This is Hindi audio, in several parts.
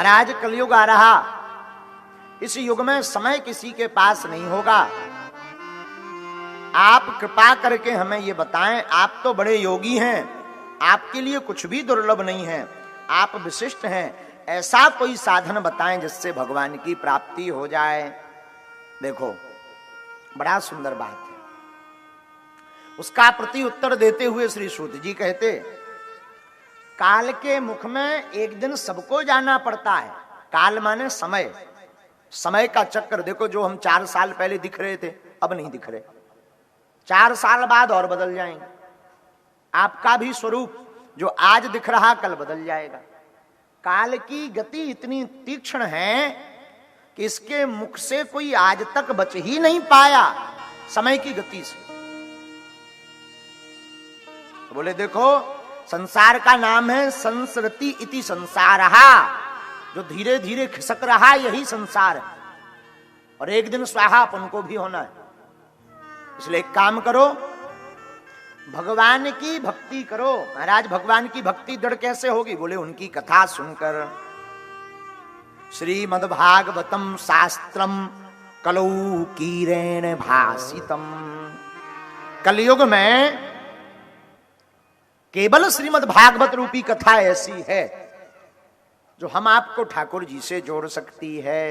महाराज कलयुग आ रहा, इस युग में समय किसी के पास नहीं होगा। आप कृपा करके हमें ये बताएं, आप तो बड़े योगी हैं, आपके लिए कुछ भी दुर्लभ नहीं है, आप विशिष्ट हैं, ऐसा कोई साधन बताएं जिससे भगवान की प्राप्ति हो जाए। देखो बड़ा सुंदर बात है। उसका प्रति उत्तर देते हुए श्री सूत जी कहते, काल के मुख में एक दिन सबको जाना पड़ता है। काल माने समय, समय का चक्र। देखो जो हम 4 साल पहले दिख रहे थे अब नहीं दिख रहे, 4 साल बाद और बदल जाएंगे। आपका भी स्वरूप जो आज दिख रहा कल बदल जाएगा। काल की गति इतनी तीक्ष्ण है कि इसके मुख से कोई आज तक बच ही नहीं पाया समय की गति से। तो बोले देखो संसार का नाम है संसरति इति संसारहा, जो धीरे धीरे खिसक रहा यही संसार है, और एक दिन स्वाहा अपन को भी होना है। इसलिए एक काम करो, भगवान की भक्ति करो। महाराज भगवान की भक्ति दृढ़ कैसे होगी? बोले उनकी कथा सुनकर। श्रीमद्भागवतम शास्त्रम कलौ कीरेण भासितम। कलयुग में केवल श्रीमद् भागवत रूपी कथा ऐसी है जो हम आपको ठाकुर जी से जोड़ सकती है,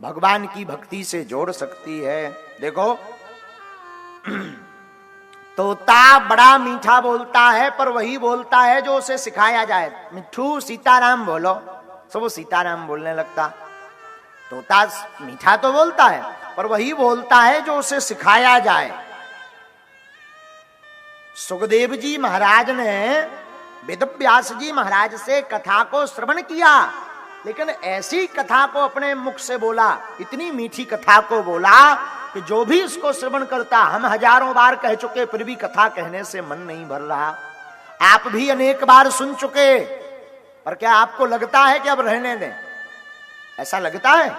भगवान की भक्ति से जोड़ सकती है। देखो तोता बड़ा मीठा बोलता है, पर वही बोलता है जो उसे सिखाया जाए। मिठू सीताराम बोलो, सब वो सीताराम बोलने लगता। तोता मीठा तो बोलता है पर वही बोलता है जो उसे सिखाया जाए। सुखदेव जी महाराज ने वेद व्यास जी महाराज से कथा को श्रवण किया, लेकिन ऐसी कथा को अपने मुख से बोला, इतनी मीठी कथा को बोला कि जो भी इसको श्रवण करता, हम हजारों बार कह चुके फिर भी कथा कहने से मन नहीं भर रहा। आप भी अनेक बार सुन चुके, पर क्या आपको लगता है कि अब रहने दें? ऐसा लगता है?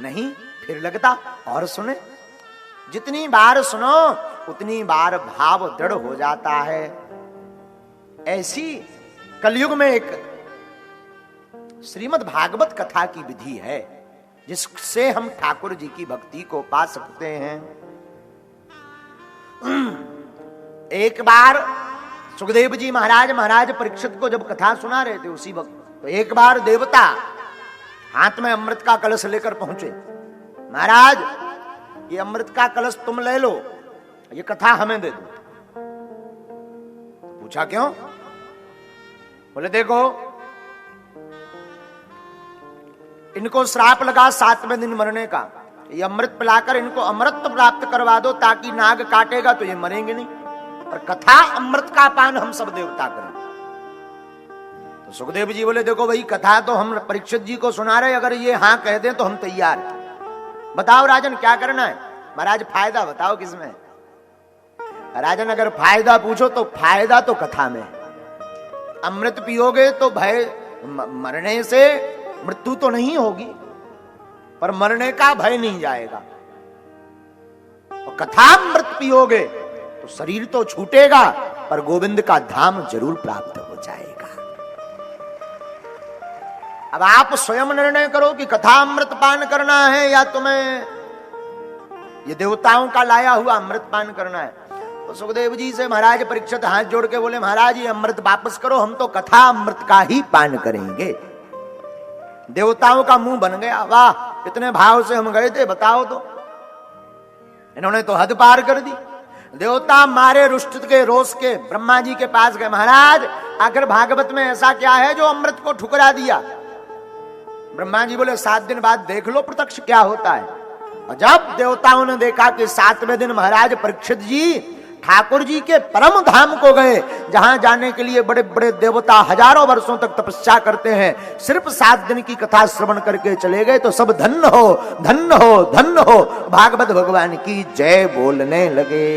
नहीं, फिर लगता और सुने। जितनी बार सुनो उतनी बार भाव दृढ़ हो जाता है। ऐसी कलयुग में एक श्रीमद् भागवत कथा की विधि है जिससे हम ठाकुर जी की भक्ति को पा सकते हैं। एक बार सुखदेव जी महाराज परीक्षित को जब कथा सुना रहे थे उसी वक्त, तो एक बार देवता हाथ में अमृत का कलश लेकर पहुंचे। महाराज ये अमृत का कलश तुम ले लो, ये कथा हमें दे दो। पूछा क्यों? बोले देखो इनको श्राप लगा 7वें दिन मरने का, ये अमृत पिलाकर इनको अमृत प्राप्त करवा दो ताकि नाग काटेगा तो ये मरेंगे नहीं, और कथा अमृत का पान हम सब देवता करें। तो सुखदेव जी बोले देखो भाई कथा तो हम परीक्षित जी को सुना रहे, अगर ये हाँ कह दें तो हम तैयार हैं। बताओ राजन क्या करना है? महाराज फायदा बताओ किसमें? राजन अगर फायदा पूछो तो फायदा तो कथा में है। अमृत पियोगे तो भय, मरने से मृत्यु तो नहीं होगी पर मरने का भय नहीं जाएगा, और कथा अमृत पियोगे तो शरीर तो छूटेगा पर गोविंद का धाम जरूर प्राप्त हो जाएगा। अब आप स्वयं निर्णय करो कि कथा अमृत पान करना है या तुम्हें ये देवताओं का लाया हुआ अमृत पान करना है। तो सुखदेव जी से महाराज परीक्षित हाथ जोड़ के बोले महाराज ये अमृत वापस करो, हम तो कथा अमृत का ही पान करेंगे। देवताओं का मुंह बन गया, वाह इतने भाव से हम गए थे, बताओ तो। इन्होंने तो हद पार कर दी। देवता मारे रुष्ट के रोष के ब्रह्मा जी के पास गए, महाराज आखिर भागवत में ऐसा क्या है जो अमृत को ठुकरा दिया? ब्रह्मा जी बोले 7 दिन बाद देख लो प्रत्यक्ष क्या होता है। और जब देवताओं ने देखा कि 7वें दिन महाराज परीक्षित जी ठाकुर जी के परम धाम को गए, जहां जाने के लिए बड़े बड़े देवता हजारों वर्षों तक तपस्या करते हैं, सिर्फ 7 दिन की कथा श्रवण करके चले गए तो सब धन्य हो धन्य हो धन्य हो भागवत भगवान की जय बोलने लगे।